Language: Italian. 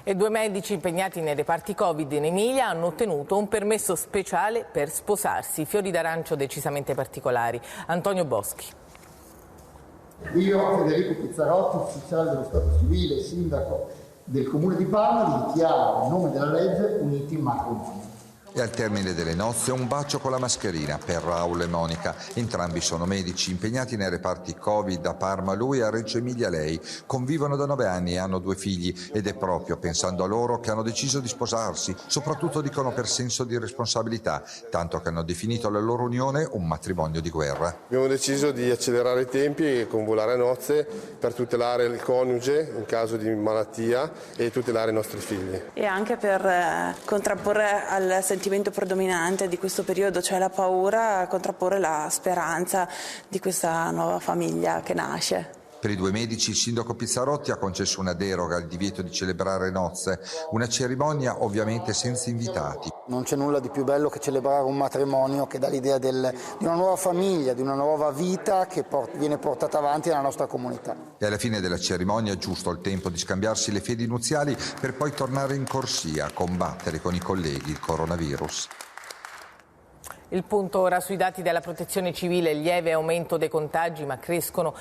E 2 medici impegnati nei reparti Covid in Emilia hanno ottenuto un permesso speciale per sposarsi. Fiori d'arancio decisamente particolari. Antonio Boschi. Io, Federico Pizzarotti, ufficiale dello Stato civile e sindaco del Comune di Parma, li dichiaro, in nome della legge, uniti in matrimonio. E al termine delle nozze un bacio con la mascherina per Raul e Monica. Entrambi sono medici impegnati nei reparti Covid a Parma, lui, a Reggio Emilia lei. Convivono da 9 anni e hanno 2 figli ed è proprio pensando a loro che hanno deciso di sposarsi. Soprattutto dicono per senso di responsabilità, tanto che hanno definito la loro unione un matrimonio di guerra. Abbiamo deciso di accelerare i tempi e convolare a nozze per tutelare il coniuge in caso di malattia e tutelare i nostri figli. E anche per contrapporre al sentimento predominante di questo periodo, cioè la paura, contrapporre la speranza di questa nuova famiglia che nasce. Per i 2 medici il sindaco Pizzarotti ha concesso una deroga al divieto di celebrare nozze, una cerimonia ovviamente senza invitati. Non c'è nulla di più bello che celebrare un matrimonio che dà l'idea di una nuova famiglia, di una nuova vita che viene portata avanti nella nostra comunità. E alla fine della cerimonia è giusto il tempo di scambiarsi le fedi nuziali per poi tornare in corsia a combattere con i colleghi il coronavirus. Il punto ora sui dati della Protezione Civile, lieve aumento dei contagi ma crescono